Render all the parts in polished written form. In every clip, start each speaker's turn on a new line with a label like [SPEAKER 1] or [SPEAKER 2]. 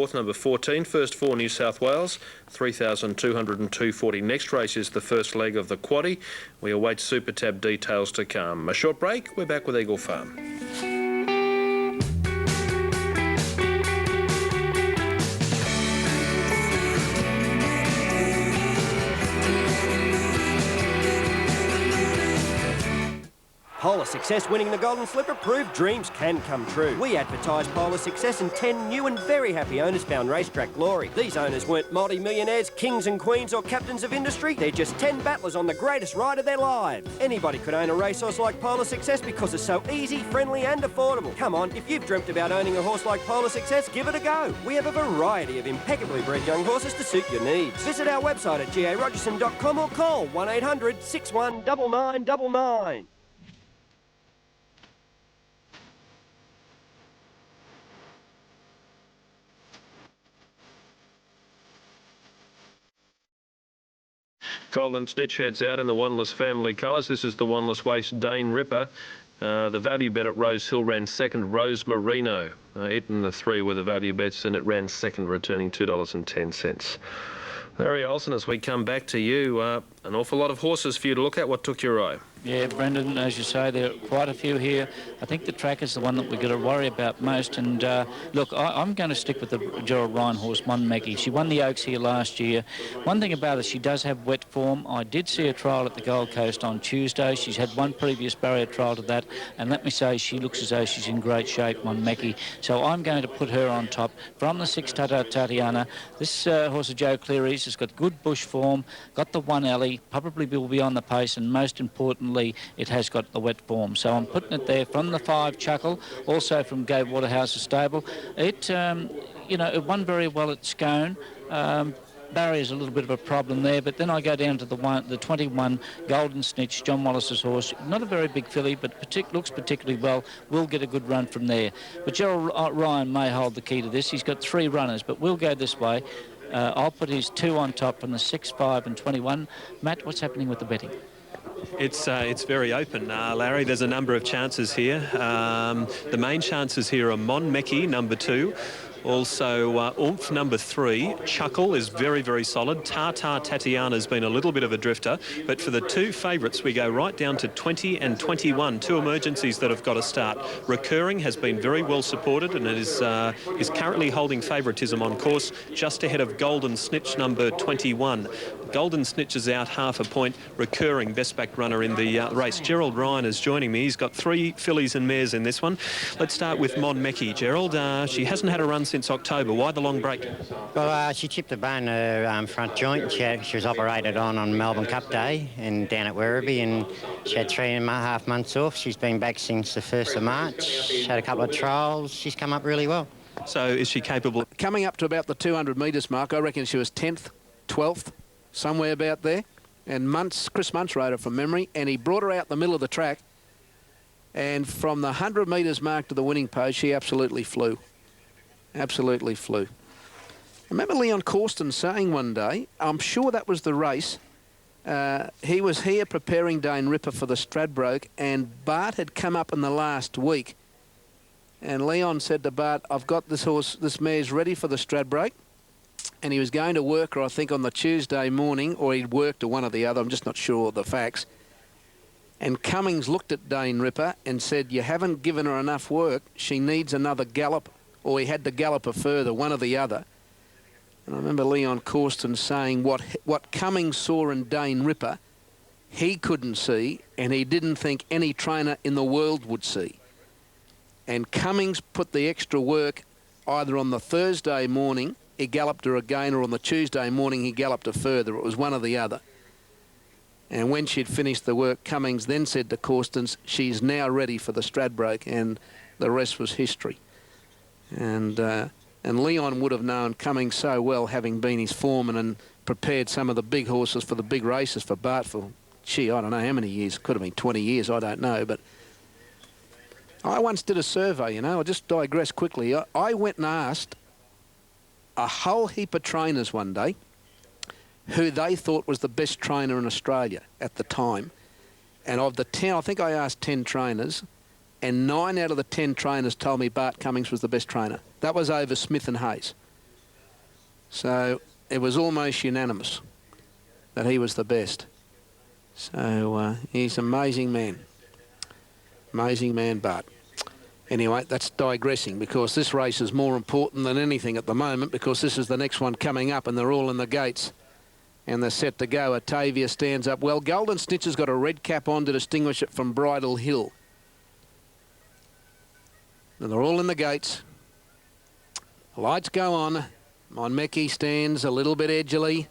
[SPEAKER 1] Fourth, number 14, first four New South Wales, 3,202.40. Next race is the first leg of the quaddie. We await Super Tab details to come. A short break, we're back with Eagle Farm.
[SPEAKER 2] Polar Success winning the Golden Slipper proved dreams can come true. We advertised Polar Success and 10 new and very happy owners found racetrack glory. These owners weren't multi-millionaires, kings and queens or captains of industry. They're just 10 battlers on the greatest ride of their lives. Anybody could own a racehorse like Polar Success because it's so easy, friendly and affordable. Come on, if you've dreamt about owning a horse like Polar Success, give it a go. We have a variety of impeccably bred young horses to suit your needs. Visit our website at garogerson.com or call 1800 619999.
[SPEAKER 1] Golden Snitch heads out in the Wanderless family colours. This is the Wanderless Waste Dane Ripper. The value bet at Rose Hill ran second. Rose Marino. It and the three were the value bets, and it ran second, returning $2.10. Larry Olsen, as we come back to you, an awful lot of horses for you to look at. What took your eye?
[SPEAKER 3] Yeah, Brendan, as you say, there are quite a few here. I think the track is the one that we've got to worry about most. And look, I'm going to stick with the Gerald Ryan horse, Mon Mackie. She won the Oaks here last year. One thing about her, she does have wet form. I did see a trial at the Gold Coast on Tuesday. She's had one previous barrier trial to that. And let me say, she looks as though she's in great shape, Mon Mackie. So I'm going to put her on top. From the 6 Tatiana, this horse of Joe Cleary's has got good bush form, got the 1 alley, probably will be on the pace, and most importantly, it has got the wet form. So I'm putting it there from the 5 Chuckle, also from Gabe Waterhouse's stable. It, you know, it won very well at Scone. Barrier's a little bit of a problem there, but then I go down to the 21 Golden Snitch, John Wallace's horse. Not a very big filly, but looks particularly well. Will get a good run from there. But Gerald Ryan may hold the key to this. He's got 3 runners, but we'll go this way. I'll put his 2 on top from the 6, 5 and 21. Matt, what's happening with the betting?
[SPEAKER 4] It's very open, Larry. There's a number of chances here. The main chances here are Mon Mackie, number 2. Also, Oomph, number 3. Chuckle is very, very solid. Tata Tatiana's been a little bit of a drifter. But for the 2 favourites, we go right down to 20 and 21. 2 emergencies that have got to start. Recurring has been very well supported and is currently holding favouritism on course just ahead of Golden Snitch, number 21. Golden Snitch is out half a point. Recurring, best back runner in the race. Gerald Ryan is joining me. He's got 3 fillies and mares in this one. Let's start with Mon Mackie. Gerald, she hasn't had a run since October. Why the long break?
[SPEAKER 5] Well, she chipped a bone in her front joint. She was operated on Melbourne Cup Day and down at Werribee, and she had 3.5 months off. She's been back since the 1st of March. Had a couple of trials. She's come up really well.
[SPEAKER 4] So is she capable?
[SPEAKER 6] Coming up to about the 200 metres mark, I reckon she was 10th, 12th, somewhere about there. And Chris Muntz rode her from memory, and he brought her out the middle of the track. And from the 100 metres mark to the winning post, she absolutely flew. Absolutely flew. I remember Leon Corsten saying one day, I'm sure that was the race, he was here preparing Dane Ripper for the Stradbroke, and Bart had come up in the last week. And Leon said to Bart, I've got this horse, this mare's ready for the Stradbroke. And he was going to work her, I think, on the Tuesday morning, or he'd worked or one or the other. I'm just not sure of the facts. And Cummings looked at Dane Ripper and said, you haven't given her enough work. She needs another gallop, or he had to gallop her further, one or the other. And I remember Leon Corsten saying what Cummings saw in Dane Ripper, he couldn't see, and he didn't think any trainer in the world would see. And Cummings put the extra work either on the Thursday morning, he galloped her again, or on the Tuesday morning he galloped her further. It was one or the other. And when she'd finished the work, Cummings then said to Corstens, she's now ready for the Stradbroke, and the rest was history. And Leon would have known Cummings so well, having been his foreman and prepared some of the big horses for the big races for Bart for, gee, I don't know how many years. Could have been 20 years, I don't know. But I once did a survey, you know. I'll just digress quickly. I went and asked a whole heap of trainers one day who they thought was the best trainer in Australia at the time. And of the 10, I think I asked 10 trainers, and 9 out of the 10 trainers told me Bart Cummings was the best trainer. That was over Smith and Hayes. So it was almost unanimous that he was the best. So he's an amazing man. Amazing man, Bart. Anyway, that's digressing, because this race is more important than anything at the moment, because this is the next one coming up and they're all in the gates. And they're set to go. Otavia stands up well. Golden Snitch has got a red cap on to distinguish it from Bridal Hill. And they're all in the gates. The lights go on. Monmeki stands a little bit edgily.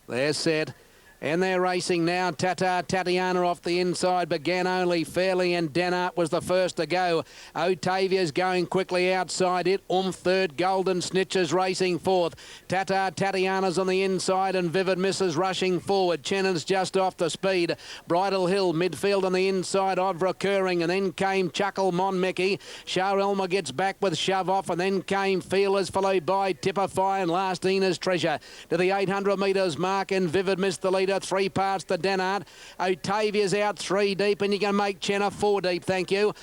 [SPEAKER 6] They're set. And they're racing now. Tata Tatiana off the inside began only fairly, and Denart was the first to go. Otavia's going quickly outside it. Third. Golden Snitches racing fourth. Tata Tatiana's on the inside, and Vivid Misses rushing forward. Chennon's just off the speed. Bridal Hill midfield on the inside of Recurring, and then came Chuckle Monmeki. Charelma gets back with Shove Off, and then came Feelers, followed by Tipify, and last Ina's Treasure to the 800 metres mark, and Vivid Miss the leader. 3 parts to Denart. Otavia's out 3 deep, and you can make Chenna 4 deep, thank you.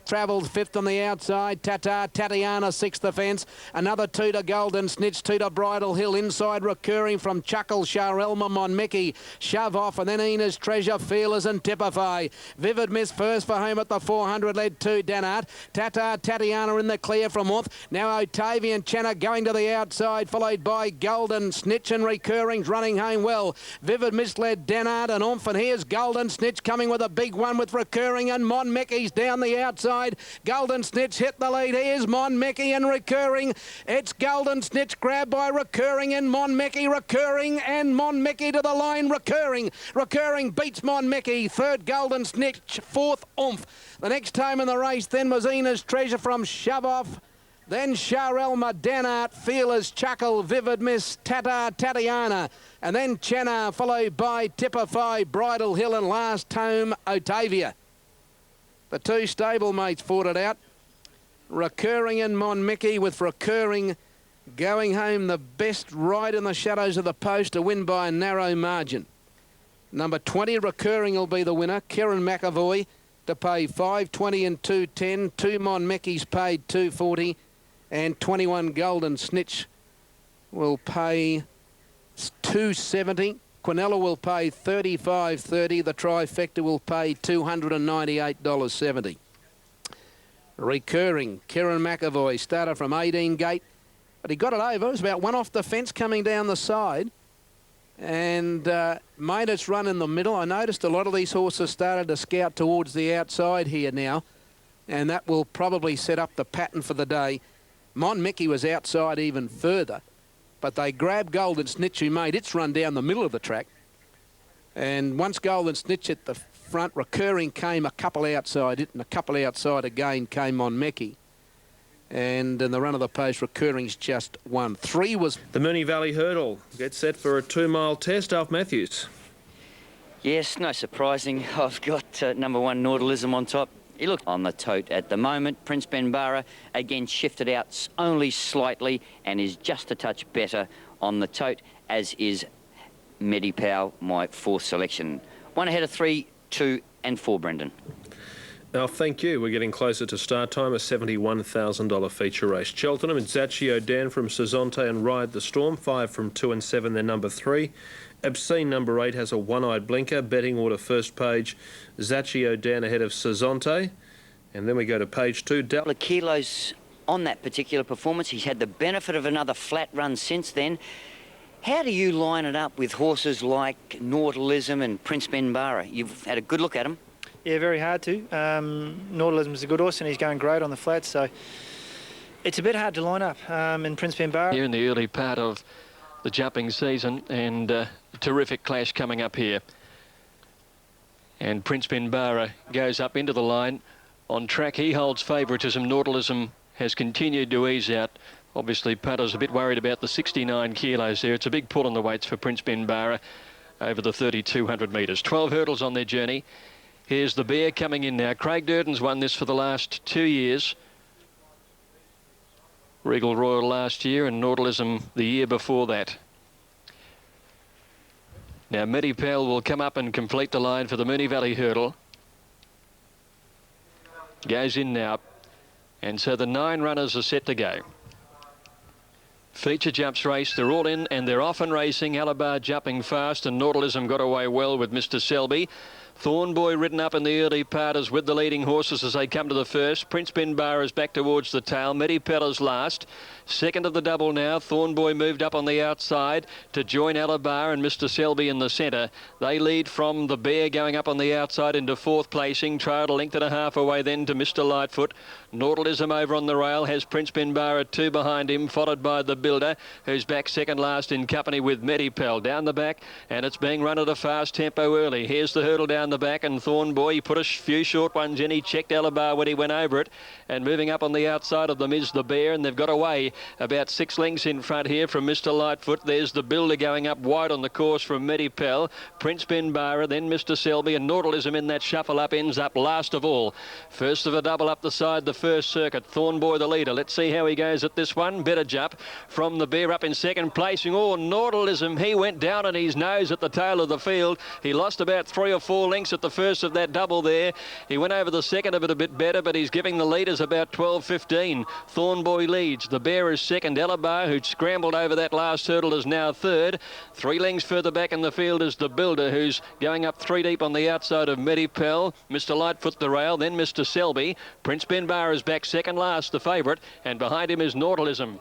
[SPEAKER 6] Travelled 5th on the outside. Tata Tatiana 6th offence. Another 2 to Golden Snitch, 2 to Bridal Hill. Inside Recurring from Chuckle, Charelma, Monmeki. Shove Off, and then Ina's Treasure, Feelers, and Tipify. Vivid Miss first for home at the 400, led to Denart. Tata Tatiana in the clear from Orth. Now Otavia and Chenna going to the outside, followed by Golden Snitch, and Recurring's running home well. Vivid Misled Denard and Oomph, and here's Golden Snitch coming with a big one with Recurring, and Monmeki's down the outside. Golden Snitch hit the lead. Here's Monmeki and Recurring. It's Golden Snitch grabbed by Recurring and Monmeki. Recurring and Monmeki to the line. Recurring beats Monmeki. 3rd Golden Snitch, 4th Oomph. The next time in the race then was Ina's Treasure from Shove Off. Then Charelma, Denart, Feelers, Chuckle, Vivid Miss, Tata Tatiana, and then Chenna, followed by Tipify, Bridal Hill, and last home Otavia. The 2 stablemates fought it out. Recurring and Monmeki, with Recurring going home the best right in the shadows of the post to win by a narrow margin. Number 20, Recurring, will be the winner. Kieran McAvoy to pay $5.20 and $2.10. 2 Monmeki's paid $2.40. And 21 Golden Snitch will pay $2.70. Quinella will pay $35.30. The trifecta will pay $298.70. Recurring, Kieran McAvoy started from 18 gate, but he got it over. It was about 1 off the fence coming down the side, and made its run in the middle. I noticed a lot of these horses started to scout towards the outside here now, and that will probably set up the pattern for the day. Monmeki was outside even further, but they grabbed Golden Snitch, who made its run down the middle of the track. And once Golden Snitch at the front, Recurring came a couple outside it, and a couple outside again came Monmeki. And in the run of the post, Recurring's just won. 3 was...
[SPEAKER 1] The Moonee Valley Hurdle gets set for a 2-mile test. Alf Matthews.
[SPEAKER 7] Yes, no surprising. I've got number 1 Nautilism on top. He looked on the tote at the moment. Prince Benbara again shifted out only slightly and is just a touch better on the tote, as is Medipal, my 4th selection. 1 ahead of 3, 2 and 4, Brendan.
[SPEAKER 1] Now, thank you. We're getting closer to start time, a $71,000 feature race. Cheltenham and Zaccio Dan from Sazonte and Ride the Storm, 5 from 2 and 7, they're number 3. Obscene number 8 has a one-eyed blinker. Betting order first page, Zaccio Dan ahead of Sazonte. And then we go to page 2.
[SPEAKER 7] Couple of kilos on that particular performance. He's had the benefit of another flat run since then. How do you line it up with horses like Nautilism and Prince Benbara? You've had a good look at them.
[SPEAKER 8] Yeah, very hard to. Nautilism is a good horse and he's going great on the flats, so it's a bit hard to line up. And Prince Benbara...
[SPEAKER 9] Here in the early part of the jumping season, and a terrific clash coming up here. And Prince Benbara goes up into the line. On track, he holds favouritism. Nautilism has continued to ease out. Obviously, Putter's a bit worried about the 69 kilos there. It's a big pull on the weights for Prince Benbara over the 3,200 metres. 12 hurdles on their journey. Here's the Bear coming in now. Craig Durden's won this for the last 2 years. Regal Royal last year and Nautilism the year before that. Now Medipal will come up and complete the line for the Moonee Valley Hurdle. Goes in now. And so the 9 runners are set to go. Feature jumps race, they're all in and they're off and racing. Alabar jumping fast and Nautilism got away well with Mr. Selby. Thornboy ridden up in the early part as with the leading horses as they come to the first. Prince Benbar is back towards the tail. Medipel last. Second of the double now. Thornboy moved up on the outside to join Alabar and Mr. Selby in the centre. They lead from the Bear going up on the outside into fourth placing. Trailed a length and a half away then to Mr. Lightfoot. Nautilism over on the rail has Prince Benbar at 2 behind him, followed by the Builder, who's back second last in company with Medipel. Down the back, and it's being run at a fast tempo early. Here's the hurdle down the back, and Thornboy, he put a few short ones in. He checked Alabar when he went over it, and moving up on the outside of them is the Bear, and they've got away about 6 lengths in front here from Mr. Lightfoot. There's the Builder going up wide on the course from Medipel. Prince Benbar, then Mr. Selby, and Nautilism in that shuffle up ends up last of all. First of a double up the side, the first circuit. Thornboy the leader. Let's see how he goes at this one. Better jump from the Bear up in second placing. Oh, Nautilism, he went down on his nose at the tail of the field. He lost about 3 or 4 lengths at the first of that double there. He went over the second of it a bit better, but he's giving the leaders about 12-15. Thornboy leads. The Bear is second. Alabar, who scrambled over that last hurdle, is now third. 3 lengths further back in the field is the Builder, who's going up 3 deep on the outside of Medipel. Mr. Lightfoot the rail, then Mr. Selby. Prince Benbar is back second last, the favourite, and behind him is Nautilism.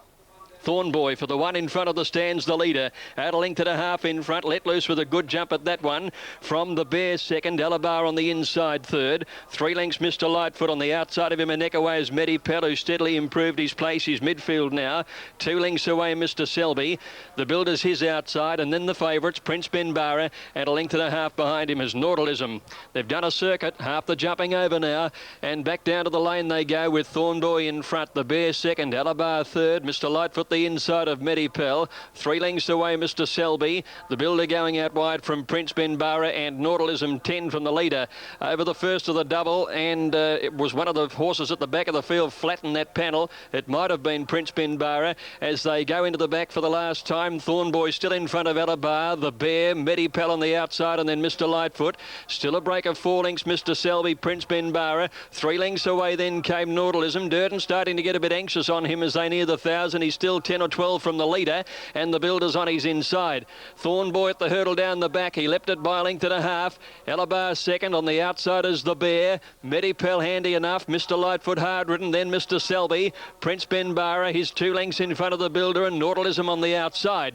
[SPEAKER 9] Thornboy for the one in front of the stands, the leader. Out a length and a half in front. Let loose with a good jump at that one. From the Bear second. Alabar on the inside third. 3 lengths Mr. Lightfoot on the outside of him. A neck away is Medipel, who steadily improved his place. He's midfield now. 2 lengths away Mr. Selby. The Builder's his outside. And then the favourites, Prince Benbar, and a length and a half behind him is Nautilism. They've done a circuit. Half the jumping over now. And back down to the lane they go with Thornboy in front. The Bear second. Alabar third. Mr. Lightfoot the inside of Medipel. 3 lengths away Mr. Selby. The Builder going out wide from Prince Benbar, and Nautilism 10 from the leader over the first of the double, and it was one of the horses at the back of the field flattened that panel. It might have been Prince Benbar as they go into the back for the last time. Thornboy still in front of Alabar, the Bear, Medipel on the outside, and then Mr. Lightfoot. Still a break of 4 lengths Mr. Selby, Prince Benbar. 3 lengths away then came Nautilism. Durden starting to get a bit anxious on him as they near the 1,000. He's still 10 or 12 from the leader, and the Builder's on his inside. Thornboy at the hurdle down the back. He leapt it by a length and a half. Alabar second. On the outside is the Bear. Medipel handy enough. Mr. Lightfoot hard ridden. Then Mr. Selby. Prince Benbar, his 2 lengths in front of the Builder, and Nautilism on the outside.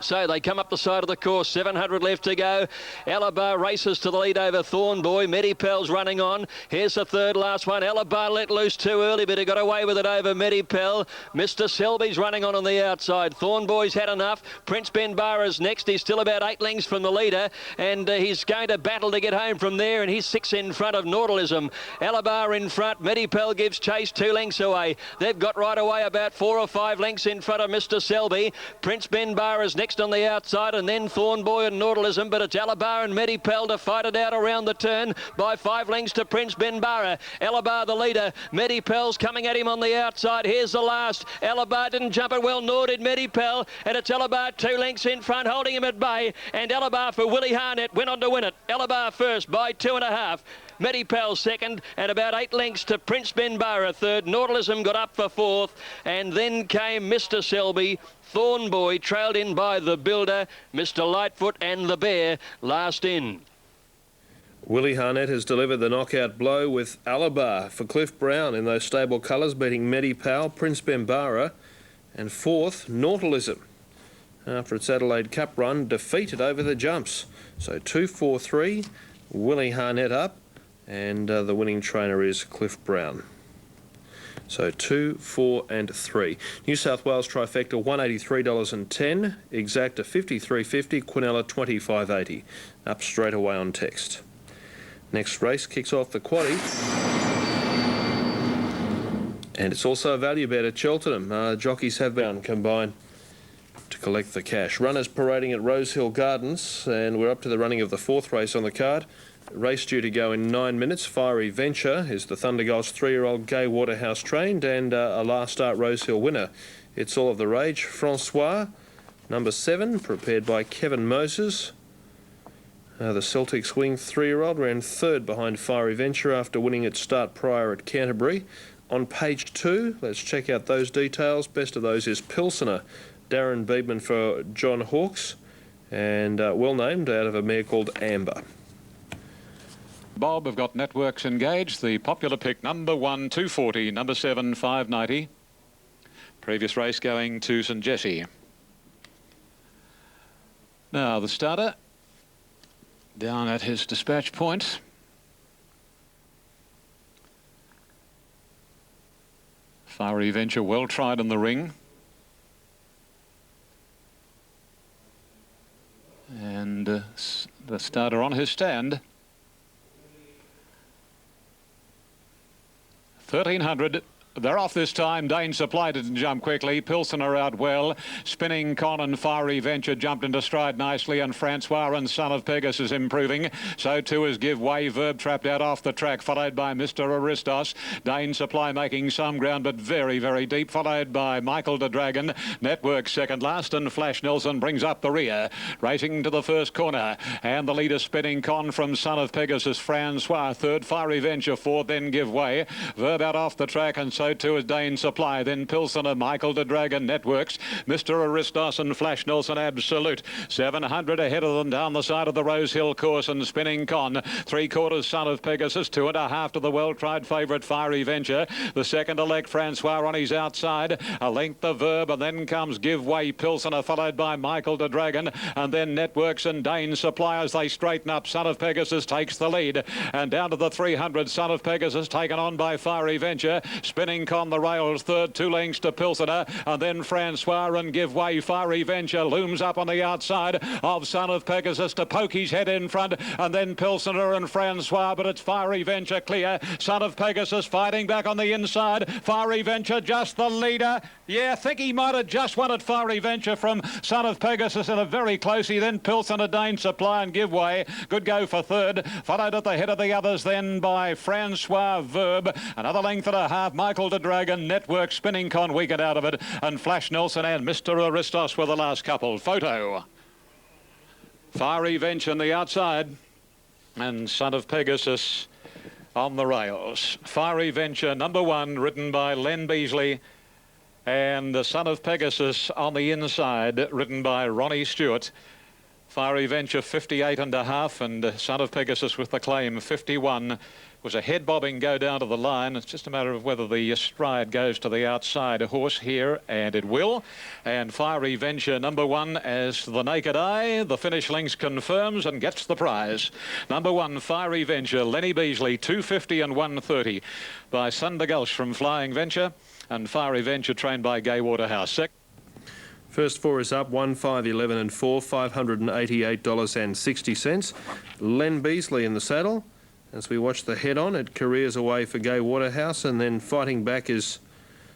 [SPEAKER 9] So they come up the side of the course, 700 left to go. Alabar races to the lead over Thornboy. Medipel's running on. Here's the third last one. Alabar let loose too early, but he got away with it over Medipel. Mr. Selby's running on the outside. Thornboy's had enough. Prince Benbar is next. He's still about 8 lengths from the leader, and he's going to battle to get home from there, and he's 6 in front of Nautilism. Alabar in front. Medipel gives chase 2 lengths away. They've got right away about 4 or 5 lengths in front of Mr. Selby. Prince Benbar is next on the outside, and then Thornboy and Nautilism, but it's Alabar and Medipel to fight it out around the turn by 5 lengths to Prince Benbar. Alabar the leader. Medipel's coming at him on the outside. Here's the last. Alabar didn't jump it well, nor did Medipel, and it's Alabar 2 lengths in front, holding him at bay, and Alabar for Willie Harnett went on to win it. Alabar first by 2.5. Medipel second, and about 8 lengths to Prince Benbar third. Nautilism got up for fourth, and then came Mr. Selby. Thornboy trailed in by the Builder, Mr. Lightfoot and the Bear last in.
[SPEAKER 1] Willie Harnett has delivered the knockout blow with Alabar for Cliff Brown in those stable colours, beating Medipel, Prince Benbar, and fourth, Nautilism. After its Adelaide Cup run, defeated over the jumps. So 2-4-3, Willie Harnett up, and the winning trainer is Cliff Brown. So 2, 4 and 3. New South Wales trifecta $183.10, Exacta $53.50, Quinella $25.80. Up straight away on text. Next race kicks off the quaddie. And it's also a value bet at Cheltenham. Jockeys have been combined to collect the cash. Runners parading at Rosehill Gardens, and we're up to the running of the 4th race on the card. Race due to go in 9 minutes. Fiery Venture is the Thunder Gulch 3-year-old Gay Waterhouse trained, and a last start Rosehill winner. It's All of the Rage. Francois, number 7, prepared by Kevin Moses. The Celtic swing 3-year-old ran third behind Fiery Venture after winning its start prior at Canterbury. On page 2, let's check out those details. Best of those is Pilsener, Darren Beedman for John Hawkes, and well named out of a mare called Amber.
[SPEAKER 10] Bob have got Networks engaged. The popular pick, number 1, 240, number 7, 590. Previous race going to St Jessie. Now the starter down at his dispatch point. Fiery Venture, well tried in the ring. And the starter on his stand. 1300. They're off this time. Dane Supply didn't jump quickly. Pilsener out well. Spinning Con and Fiery Venture jumped into stride nicely, and Francois and Son of Pegasus improving. So too is Give Way. Verb trapped out off the track, followed by Mr. Aristos. Dane Supply making some ground, but very, very deep, followed by Michael de Dragon. Network second last, and Flash Nelson brings up the rear. Racing to the first corner, and the leader Spinning Con from Son of Pegasus. Francois third, Fiery Venture fourth, then Give Way. Verb out off the track, and so too is Dane Supply, then Pilsener, Michael de Dragon, Networks, Mr. Aristos and Flash Nelson Absolute. 700 ahead of them down the side of the Rose Hill course, and Spinning Con. 3/4 Son of Pegasus, 2.5 to the well-tried favourite Fiery Venture. The second elect Francois on his outside. A length of Verb, and then comes Give Way Pilsener, followed by Michael de Dragon, and then Networks and Dane Supply as they straighten up. Son of Pegasus takes the lead, and down to the 300 Son of Pegasus taken on by Fiery Venture. Spinning Con the rails third, 2 lengths to Pilsener, and then Francois and Give Way. Fiery Venture looms up on the outside of Son of Pegasus to poke his head in front, and then Pilsener and Francois, but it's Fiery Venture clear. Son of Pegasus fighting back on the inside. Fiery Venture just the leader. Yeah, I think he might have just won at Fiery Venture from Son of Pegasus in a very closely. Then Pilsener, Dane Supply and Give Way. Good go for third. Followed at the head of the others then by Francois Verb. Another length and a half. Michael de Dragon, Network, Spinning Con weakened out of it, and Flash Nelson and Mr. Aristos were the last couple. Photo. Fiery Venture on the outside, and Son of Pegasus on the rails. Fiery Venture, number 1, ridden by Len Beasley, and the Son of Pegasus on the inside, ridden by Ronnie Stewart. Fiery Venture 58.5, and Son of Pegasus with the claim 51. Was a head bobbing go down to the line. It's just a matter of whether the stride goes to the outside horse here, and it will. And Fiery Venture number 1 as the naked eye. The finish links confirms and gets the prize. Number 1, Fiery Venture, Lenny Beasley, 250 and 130 by Sunder Gulch from Flying Venture, and Fiery Venture trained by Gay Waterhouse.
[SPEAKER 1] First 4 is up, 1, 5, 11 and 4, $588.60. Len Beasley in the saddle. As we watch the head-on, it careers away for Gay Waterhouse, and then fighting back is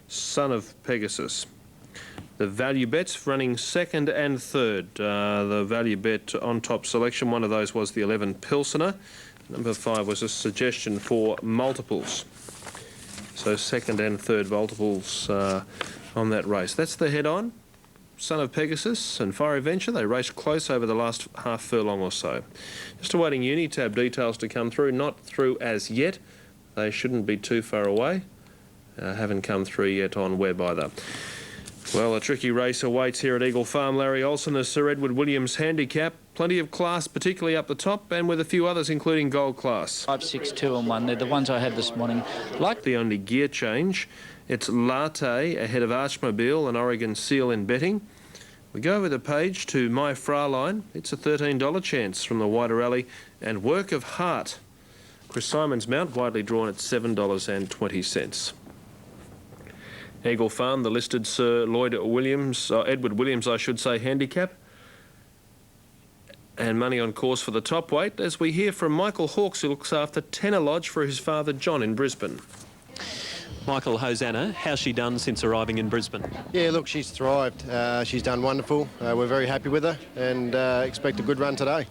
[SPEAKER 1] Son of Pegasus. The value bets running second and third. The value bet on top selection, one of those was the 11 Pilsener. Number 5 was a suggestion for multiples. So second and third multiples on that race. That's the head-on. Son of Pegasus and Fiery Venture, they raced close over the last half furlong or so. Just awaiting Unitab details to come through, not through as yet. They shouldn't be too far away. Haven't come through yet on web either. Well, a tricky race awaits here at Eagle Farm. Larry Olsen, the Sir Edward Williams handicap. Plenty of class, particularly up the top, and with a few others, including Gold Class.
[SPEAKER 3] 5, 6, 2 and 1. They're the ones I had this morning.
[SPEAKER 1] Like the only gear change, it's Latte ahead of Archmobile and Oregon Seal in betting. We go over the page to My Fraulein. It's a $13 chance from the Wider Alley, and Work of Heart. Chris Simon's mount, widely drawn at $7.20. Eagle Farm, the listed Sir Lloyd Williams, Edward Williams, I should say, handicap. And money on course for the top weight, as we hear from Michael Hawkes, who looks after Tenor Lodge for his father John in Brisbane.
[SPEAKER 4] Michael, Hosanna, how's she done since arriving in Brisbane?
[SPEAKER 11] Yeah, look, she's thrived. She's done wonderful. We're very happy with her and expect a good run today.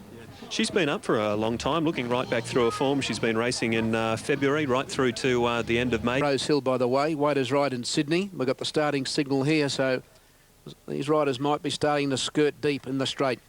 [SPEAKER 4] She's been up for a long time, looking right back through her form. She's been racing in February, right through to the end of May.
[SPEAKER 6] Rose Hill, by the way, Waiters Ride in Sydney. We've got the starting signal here, so these riders might be starting to skirt deep in the straight.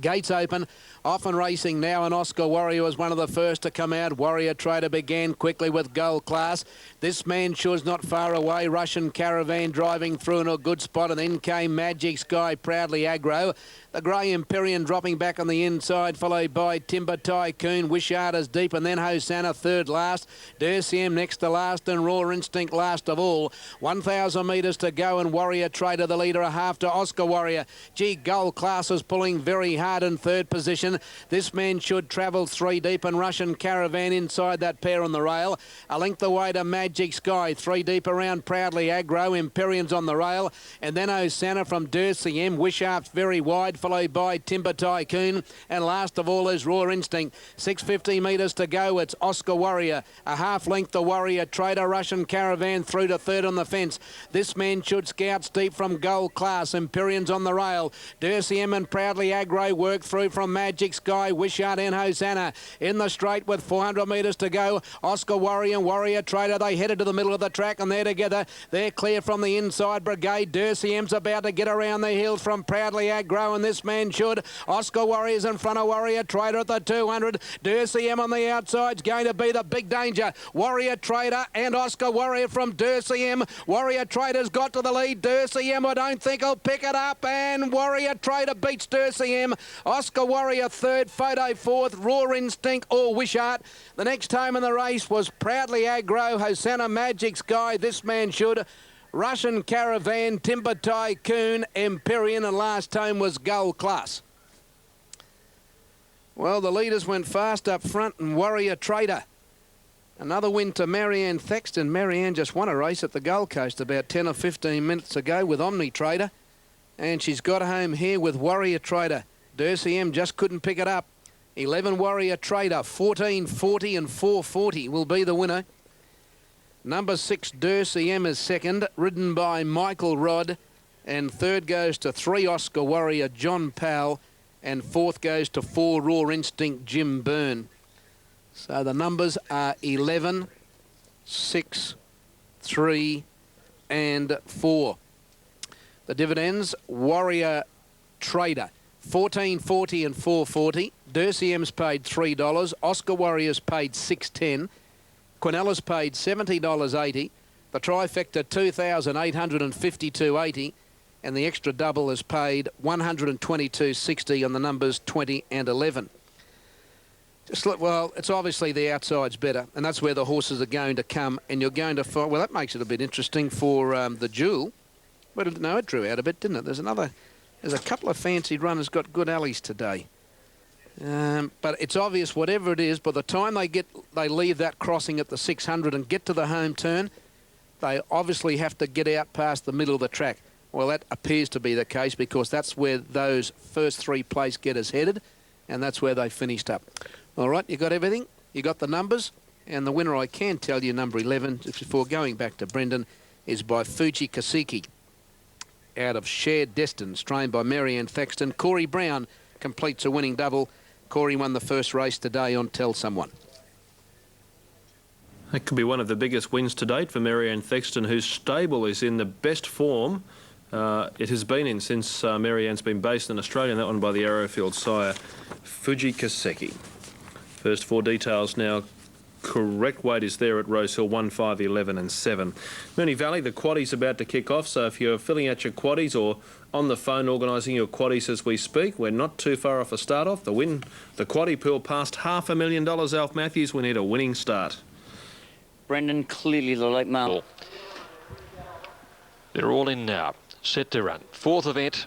[SPEAKER 6] Gates open, often racing now, and Oscar Warrior was one of the first to come out. Warrior Trader began quickly with Gold Class. This Man Sure's not far away. Russian Caravan driving through in a good spot, and then came Magic Sky, Proudly Aggro. The Grey Empyrean dropping back on the inside, followed by Timber Tycoon. Wishart is deep, and then Hosanna third last. Dersium next to last, and Raw Instinct last of all. 1,000 metres to go, and Warrior Trader the leader, a half to Oscar Warrior. Gee, Gold Class is pulling very hard in third position. This Man Should travel 3 deep, and Russian Caravan inside that pair on the rail. A length away to Magic Sky, 3 deep around Proudly Aggro. Empyrean's on the rail, and then Hosanna from Dersium. Wishart's very wide, followed by Timber Tycoon, and last of all is Raw Instinct. 650 metres to go. It's Oscar Warrior, a half length to Warrior Trader. Russian Caravan through to third on the fence. This Man Should scouts deep from Gold Class. Empyrean's on the rail. Dersium and Proudly Aggro work through from Magic Sky. Wishart and Hosanna in the straight with 400 metres to go. Oscar Warrior and Warrior Trader, they headed to the middle of the track, and they're together. They're clear from the inside brigade. Dersium's about to get around the hills from Proudly Aggro, and this Man Should. Oscar Warrior's in front of Warrior Trader at the 200. Dersium on the outside's going to be the big danger. Warrior Trader and Oscar Warrior from Dersium. Warrior Trader's got to the lead. Dersium, I don't think he'll pick it up, and Warrior Trader beats Dersium. Oscar Warrior third, Photo fourth, Raw Instinct or Wishart. The next home in the race was Proudly Aggro, Hosanna, Magic Sky, This Man Should, Russian Caravan, Timber Tycoon, Empyrean, and last home was Gold Class. Well, the leaders went fast up front, and Warrior Trader. Another win to Marianne Thexton. Marianne just won a race at the Gold Coast about 10 or 15 minutes ago with Omni Trader, and she's got home here with Warrior Trader. Dersium just couldn't pick it up. 11 Warrior Trader, 14, 40 and 440 will be the winner. Number 6 Dersium is second, ridden by Michael Rod, and third goes to 3 Oscar Warrior John Powell, and fourth goes to 4 Raw Instinct Jim Byrne. So the numbers are 11, 6, 3 and 4. The dividends, Warrior Trader 14.40 and 4.40. Dersium's paid $3. Oscar Warrior's paid $6.10. Quinnella's paid $70.80. The trifecta $2,852.80, and the extra double is paid $122.60 on the numbers 20 and 11. Just look, well, it's obviously the outside's better, and that's where the horses are going to come, and you're going to find, well, that makes it a bit interesting for the Jewel. But no, it drew out a bit, didn't it? There's a couple of fancied runners got good alleys today. But it's obvious, whatever it is, by the time they leave that crossing at the 600 and get to the home turn, they obviously have to get out past the middle of the track. Well, that appears to be the case, because that's where those first 3 place getters headed, and that's where they finished up. All right, you got everything? You got the numbers? And the winner, I can tell you, number 11, before going back to Brendan, is by Fuji Kaseki, out of Shared Destins, trained by Marianne Thexton. Corey Brown completes a winning double. Corey won the first race today on Tell Someone.
[SPEAKER 1] That could be one of the biggest wins to date for Marianne Thexton, whose stable is in the best form it has been in since Marianne's been based in Australia, and that one by the Arrowfield sire, Fuji Kaseki. First 4 details now. Correct weight is there at Rosehill, 1, 5, 11 and 7. Moonee Valley, the quaddie's about to kick off, so if you're filling out your quaddies or on the phone organising your quaddies as we speak, we're not too far off a start off. The quaddie pool past $500,000, Alf Matthews. We need a winning start.
[SPEAKER 7] Brendan, clearly the late mail.
[SPEAKER 9] They're all in now, set to run. 4th event,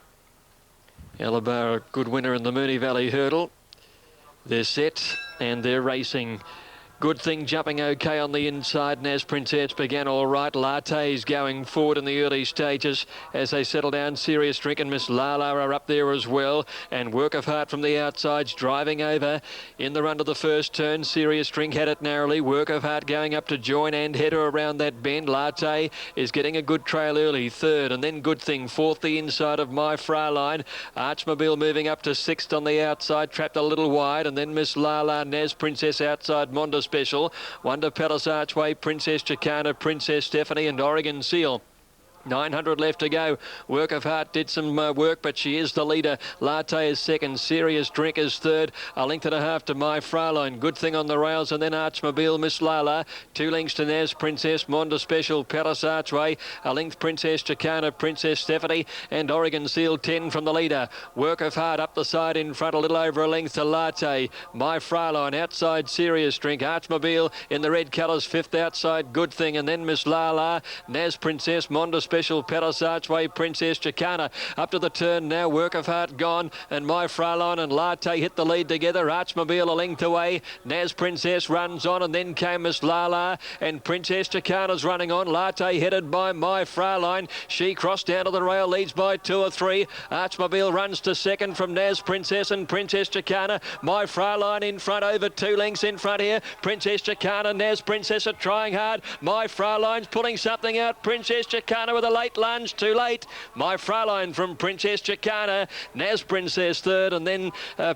[SPEAKER 9] Alabama, good winner in the Moonee Valley Hurdle. They're set and they're racing. Good Thing jumping okay on the inside, and as Princess began all right. Latte's going forward in the early stages as they settle down. Serious Drink and Miss Lala are up there as well, and Work of Heart from the outsides driving over in the run to the first turn. Serious Drink had it narrowly. Work of Heart going up to join and head her around that bend. Latte is getting a good trail early, 3rd, and then Good Thing 4th, the inside of My Fraulein. Archmobile moving up to 6th on the outside, trapped a little wide, and then Miss Lala, Nez Princess outside, Mondo Special, Wonder Palace Archway, Princess Chicana, Princess Stephanie and Oregon Seal. 900 left to go. Work of Heart did some work, but she is the leader. Latte is second. Serious Drink is third. A length and a half to My Fraulein. Good Thing on the rails, and then Archmobile, Miss Lala. 2 lengths to Naz Princess, Monda Special, Palace Archway. A length Princess Chicana, Princess Stephanie, and Oregon Seal 10 from the leader. Work of Heart up the side in front, a little over a length to Latte. My Fraulein outside, Serious Drink. Archmobile in the red colours, 5th outside, Good Thing, and then Miss Lala. Naz Princess, Monda Special, Palace Archway, Princess Chicana. Up to the turn now, Work of Heart gone, and My Fraulein and Latte hit the lead together. Archmobile a length away. Naz Princess runs on, and then came Miss Lala, and Princess Chicana's running on. Latte headed by My Fraulein. She crossed down to the rail, leads by 2 or 3. Archmobile runs to second from Naz Princess and Princess Chicana. My Fraulein in front, over 2 lengths in front here. Princess Chicana, Naz Princess are trying hard. My Fraulein's pulling something out. Princess Chicana with a late lunge, too late. My Fraulein from Princess Chicana. Naz Princess third, and then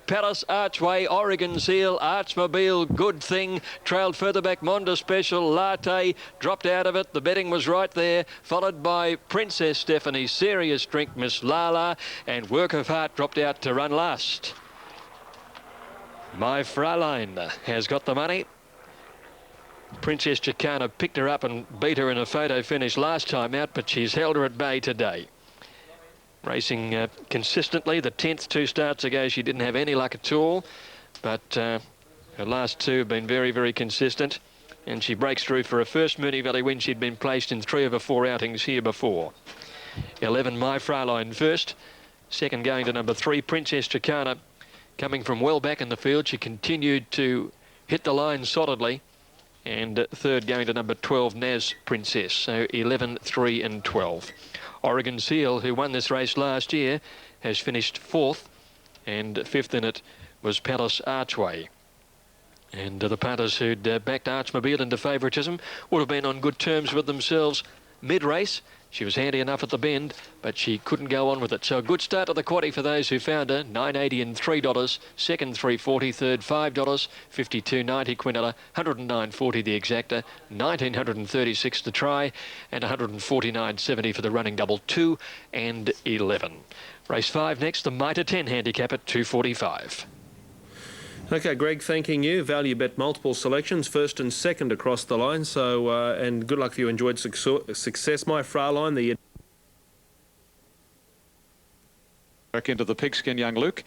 [SPEAKER 9] Palace Archway, Oregon Seal, Archmobile, Good Thing. Trailed further back, Monda Special, Latte dropped out of it. The betting was right there, followed by Princess Stephanie, Serious Drink, Miss Lala, and Work of Heart dropped out to run last. My Fraulein has got the money. Princess Chicana picked her up and beat her in a photo finish last time out, but she's held her at bay today. Racing consistently. The 10th 2 starts ago, she didn't have any luck at all, but her last 2 have been very, very consistent, and she breaks through for a first Moonee Valley win. She'd been placed in 3 of her 4 outings here before. 11, My Fraulein first. Second going to number 3, Princess Chicana. Coming from well back in the field, she continued to hit the line solidly. And third going to number 12, Naz Princess. So 11, 3 and 12. Oregon Seal, who won this race last year, has finished 4th, and 5th in it was Palace Archway. And the punters who'd backed Archmobile into favouritism would have been on good terms with themselves mid-race. She was handy enough at the bend, but she couldn't go on with it. So a good start to the quaddie for those who found her. $9.80 and $3. Second, $3.40. Third, $5. $52.90 Quinella. $109.40 the exacta. $1,936 to try. And $149.70 for the running double 2 and 11. Race 5 next, the Mitre 10 handicap at $2.45.
[SPEAKER 1] Okay, Greg, thanking you. Value bet multiple selections, first and second across the line. So, and good luck if you enjoyed success. My Fraulein, the...
[SPEAKER 10] Back into the pigskin, young Luke,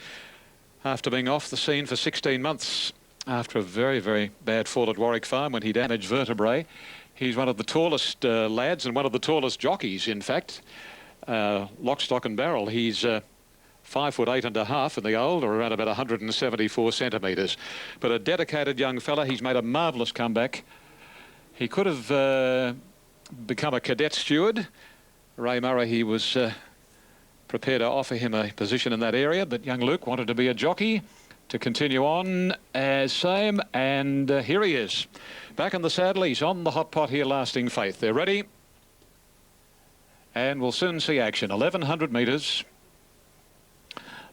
[SPEAKER 10] after being off the scene for 16 months after a very, very bad fall at Warwick Farm when he damaged vertebrae. He's one of the tallest lads and one of the tallest jockeys, in fact. Lock, stock and barrel. He's 5'8.5" in the old, or around about 174 centimetres. But a dedicated young fella. He's made a marvellous comeback. He could have become a cadet steward. Ray Murray, he was prepared to offer him a position in that area, but young Luke wanted to be a jockey to continue on as same, and here he is. Back in the saddle, he's on the hot pot here, Lasting Faith. They're ready, and we'll soon see action. 1,100 metres.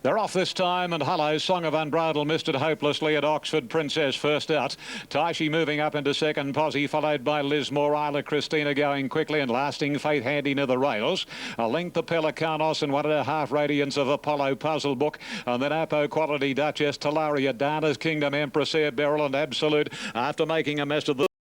[SPEAKER 10] They're off this time, and hello, Song of Unbridled missed it hopelessly at Oxford. Princess first out. Taishi moving up into second. Posse followed by Lismore. Isla Christina going quickly, and Lasting Faith handy near the rails. A length of Pelicanos and 1.5 radiance of Apollo Puzzle Book. And then Apo Quality Duchess, Talaria, Dana's Kingdom, Empress Air Beryl, and Absolute after making a mess of the